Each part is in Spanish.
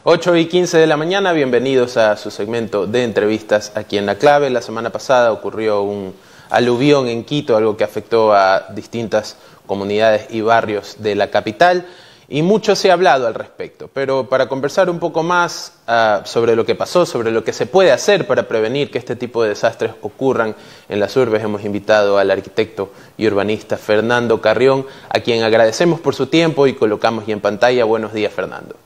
8:15 de la mañana, bienvenidos a su segmento de entrevistas aquí en La Clave. La semana pasada ocurrió un aluvión en Quito, algo que afectó a distintas comunidades y barrios de la capital, y mucho se ha hablado al respecto. Pero para conversar un poco más sobre lo que pasó, sobre lo que se puede hacer para prevenir que este tipo de desastres ocurran en las urbes, hemos invitado al arquitecto y urbanista Fernando Carrión, a quien agradecemos por su tiempo y colocamos ya en pantalla. Buenos días, Fernando.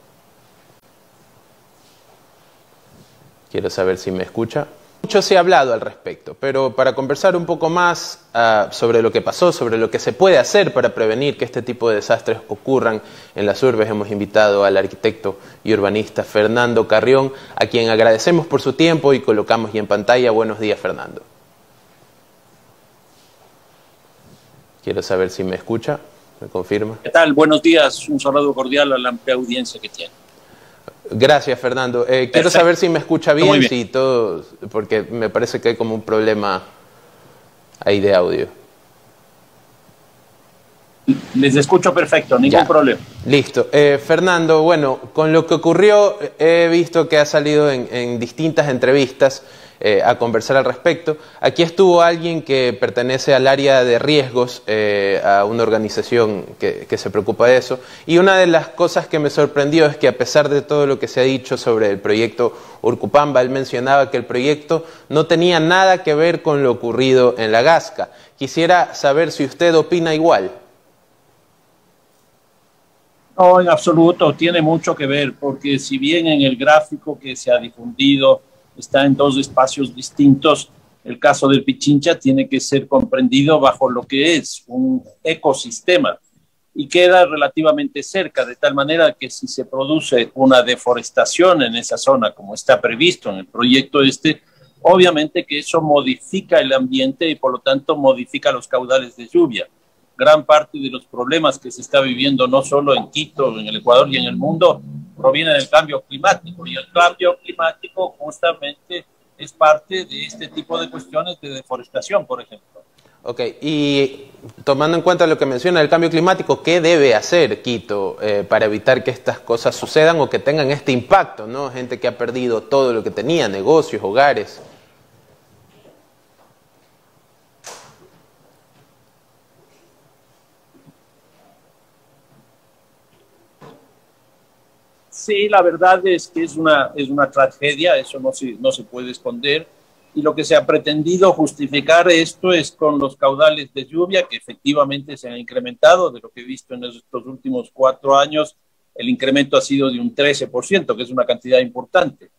Quiero saber si me escucha. Mucho se ha hablado al respecto, pero para conversar un poco más sobre lo que pasó, sobre lo que se puede hacer para prevenir que este tipo de desastres ocurran en las urbes, hemos invitado al arquitecto y urbanista Fernando Carrión, a quien agradecemos por su tiempo y colocamos ya en pantalla. Buenos días, Fernando. Quiero saber si me escucha. ¿Me confirma? ¿Qué tal? Buenos días. Un saludo cordial a la amplia audiencia que tiene. Gracias, Fernando. Quiero saber si me escucha bien, si todo, porque me parece que hay como un problema ahí de audio. Les escucho perfecto, ningún problema. Listo. Fernando, bueno, con lo que ocurrió, he visto que ha salido en distintas entrevistas a conversar al respecto. Aquí estuvo alguien que pertenece al área de riesgos, a una organización que se preocupa de eso, y una de las cosas que me sorprendió es que, a pesar de todo lo que se ha dicho sobre el proyecto Urcupamba, él mencionaba que el proyecto no tenía nada que ver con lo ocurrido en La Gasca. Quisiera saber si usted opina igual. No, en absoluto, tiene mucho que ver, porque si bien en el gráfico que se ha difundido está en dos espacios distintos, el caso del Pichincha tiene que ser comprendido bajo lo que es un ecosistema y queda relativamente cerca, de tal manera que si se produce una deforestación en esa zona, como está previsto en el proyecto obviamente que eso modifica el ambiente y por lo tanto modifica los caudales de lluvia. Gran parte de los problemas que se está viviendo no solo en Quito, en el Ecuador y en el mundo proviene del cambio climático, y el cambio climático justamente es parte de este tipo de cuestiones de deforestación, por ejemplo. Ok, y tomando en cuenta lo que menciona el cambio climático, ¿qué debe hacer Quito para evitar que estas cosas sucedan o que tengan este impacto, ¿no? Gente que ha perdido todo lo que tenía, negocios, hogares. Sí, la verdad es que es una tragedia, eso no se puede esconder, y lo que se ha pretendido justificar esto es con los caudales de lluvia que efectivamente se han incrementado. De lo que he visto en estos últimos 4 años, el incremento ha sido de un 13%, que es una cantidad importante.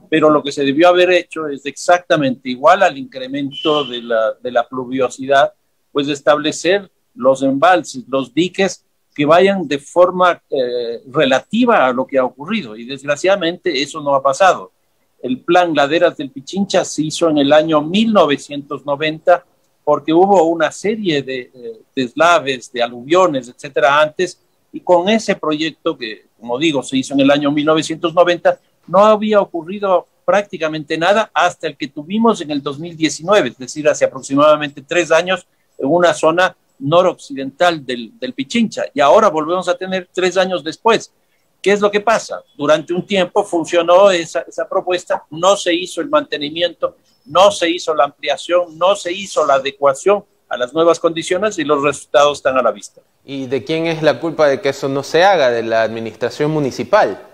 Pero lo que se debió haber hecho es exactamente igual al incremento de la pluviosidad, pues establecer los embalses, los diques, que vayan de forma relativa a lo que ha ocurrido, y desgraciadamente eso no ha pasado. El plan Laderas del Pichincha se hizo en el año 1990 porque hubo una serie de deslaves, de aluviones, etcétera, antes, y con ese proyecto que, como digo, se hizo en el año 1990, no había ocurrido prácticamente nada hasta el que tuvimos en el 2019, es decir, hace aproximadamente 3 años, en una zona noroccidental del Pichincha, y ahora volvemos a tener 3 años después. ¿Qué es lo que pasa? Durante un tiempo funcionó esa propuesta, no se hizo el mantenimiento, no se hizo la ampliación, no se hizo la adecuación a las nuevas condiciones, y los resultados están a la vista. ¿Y de quién es la culpa de que eso no se haga? ¿De la administración municipal?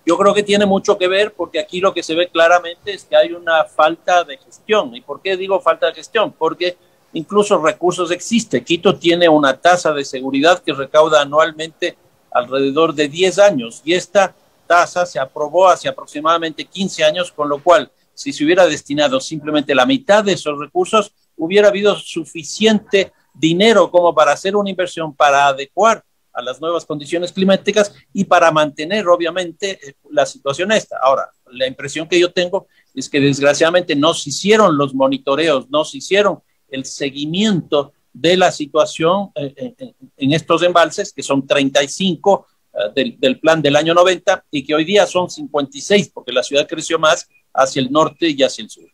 Yo creo que tiene mucho que ver, porque aquí lo que se ve claramente es que hay una falta de gestión. ¿Y por qué digo falta de gestión? Porque incluso recursos existen. Quito tiene una tasa de seguridad que recauda anualmente alrededor de 10 años, y esta tasa se aprobó hace aproximadamente 15 años, con lo cual, si se hubiera destinado simplemente la mitad de esos recursos, hubiera habido suficiente dinero como para hacer una inversión, para adecuar a las nuevas condiciones climáticas y para mantener, obviamente, la situación esta. Ahora, la impresión que yo tengo es que desgraciadamente no se hicieron los monitoreos, no se hicieron el seguimiento de la situación en estos embalses, que son 35 del plan del año 90, y que hoy día son 56, porque la ciudad creció más hacia el norte y hacia el sur.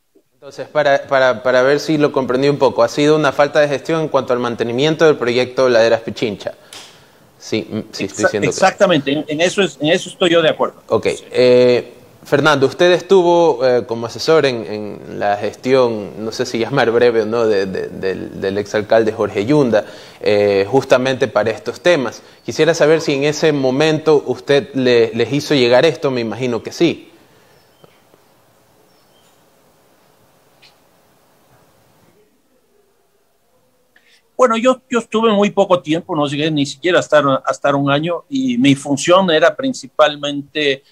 Entonces, para ver si lo comprendí un poco, ha sido una falta de gestión en cuanto al mantenimiento del proyecto Laderas Pichincha. Sí, sí estoy diciendo exactamente, en eso estoy yo de acuerdo. Ok. Fernando, usted estuvo como asesor en la gestión, no sé si llamar breve o no, del exalcalde Jorge Yunda, justamente para estos temas. Quisiera saber si en ese momento usted les hizo llegar esto, me imagino que sí. Bueno, yo estuve muy poco tiempo, no llegué ni siquiera a estar un año, y mi función era principalmente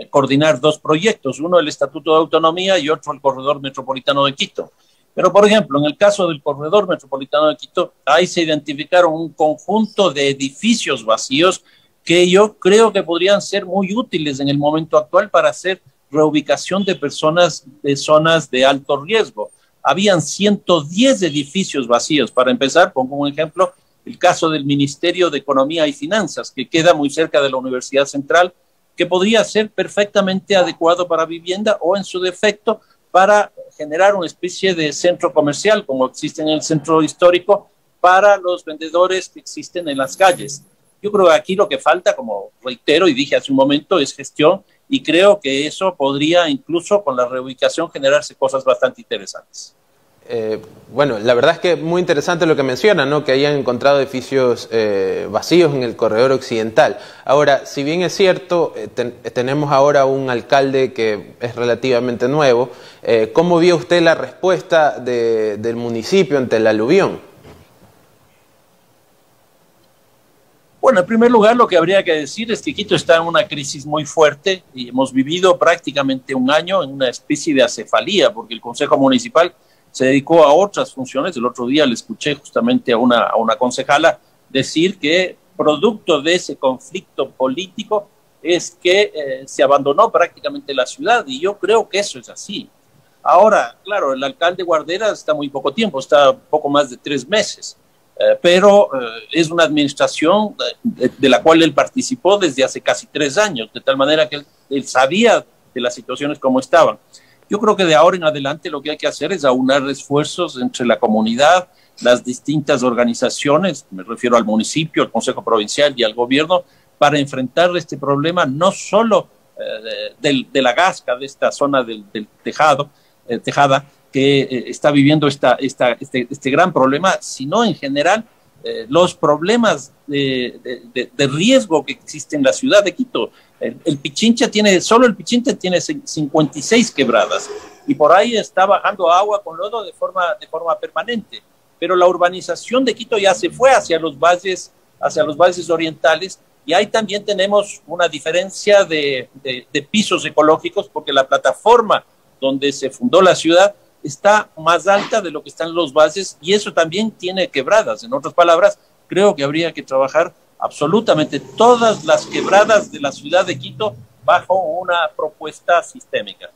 coordinar dos proyectos, uno el Estatuto de Autonomía y otro el Corredor Metropolitano de Quito. Pero, por ejemplo, en el caso del Corredor Metropolitano de Quito, ahí se identificaron un conjunto de edificios vacíos que yo creo que podrían ser muy útiles en el momento actual para hacer reubicación de personas de zonas de alto riesgo. Habían 110 edificios vacíos. Para empezar, pongo un ejemplo, el caso del Ministerio de Economía y Finanzas, que queda muy cerca de la Universidad Central, que podría ser perfectamente adecuado para vivienda o, en su defecto, para generar una especie de centro comercial, como existe en el centro histórico, para los vendedores que existen en las calles. Yo creo que aquí lo que falta, como reitero y dije hace un momento, es gestión, y creo que eso podría incluso con la reubicación generarse cosas bastante interesantes. Bueno, la verdad es que muy interesante lo que menciona, ¿no? Que hayan encontrado edificios vacíos en el corredor occidental. Ahora, si bien es cierto, tenemos ahora un alcalde que es relativamente nuevo, ¿cómo vio usted la respuesta del municipio ante el aluvión? Bueno, en primer lugar, lo que habría que decir es que Quito está en una crisis muy fuerte y hemos vivido prácticamente un año en una especie de acefalía, porque el Consejo Municipal se dedicó a otras funciones. El otro día le escuché justamente a una concejala decir que producto de ese conflicto político es que se abandonó prácticamente la ciudad, y yo creo que eso es así. Ahora, claro, el alcalde Guarderas está muy poco tiempo, está poco más de 3 meses. Pero es una administración de la cual él participó desde hace casi 3 años, de tal manera que él sabía de las situaciones como estaban. Yo creo que de ahora en adelante lo que hay que hacer es aunar esfuerzos entre la comunidad, las distintas organizaciones, me refiero al municipio, al Consejo Provincial y al gobierno, para enfrentar este problema no solo de la gasca de esta zona del Tejada, que está viviendo este gran problema, sino en general los problemas de riesgo que existen en la ciudad de Quito. Solo el Pichincha tiene 56 quebradas, y por ahí está bajando agua con lodo de forma permanente. Pero la urbanización de Quito ya se fue hacia los valles orientales, y ahí también tenemos una diferencia de pisos ecológicos, porque la plataforma donde se fundó la ciudad está más alta de lo que están los valles, y eso también tiene quebradas. En otras palabras, creo que habría que trabajar absolutamente todas las quebradas de la ciudad de Quito bajo una propuesta sistémica.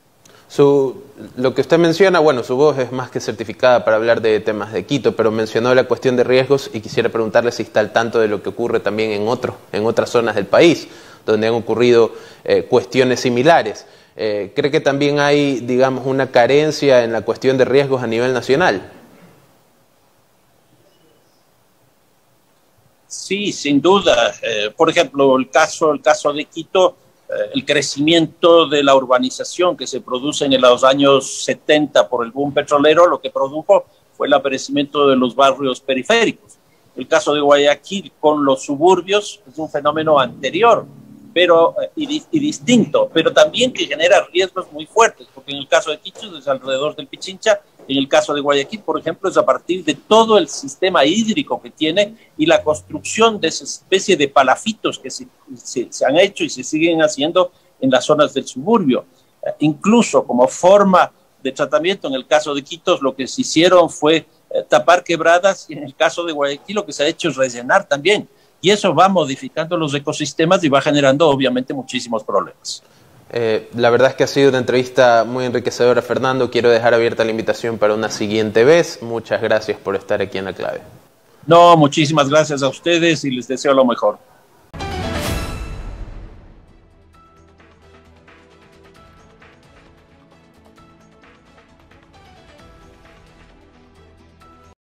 Lo que usted menciona, bueno, su voz es más que certificada para hablar de temas de Quito, pero mencionó la cuestión de riesgos, y quisiera preguntarle si está al tanto de lo que ocurre también en otras zonas del país, donde han ocurrido cuestiones similares. ¿Cree que también hay, digamos, una carencia en la cuestión de riesgos a nivel nacional? Sí, sin duda. Por ejemplo, el caso de Quito, el crecimiento de la urbanización que se produce en los años 70 por el boom petrolero, lo que produjo fue el aparecimiento de los barrios periféricos. El caso de Guayaquil con los suburbios es un fenómeno anterior, y distinto, pero también que genera riesgos muy fuertes, porque en el caso de Quito es alrededor del Pichincha, en el caso de Guayaquil, por ejemplo, es a partir de todo el sistema hídrico que tiene y la construcción de esa especie de palafitos que se han hecho y se siguen haciendo en las zonas del suburbio. Incluso como forma de tratamiento, en el caso de Quito, lo que se hicieron fue tapar quebradas, y en el caso de Guayaquil lo que se ha hecho es rellenar también. Y eso va modificando los ecosistemas y va generando obviamente muchísimos problemas. La verdad es que ha sido una entrevista muy enriquecedora, Fernando. Quiero dejar abierta la invitación para una siguiente vez. Muchas gracias por estar aquí en La Clave. No, muchísimas gracias a ustedes y les deseo lo mejor.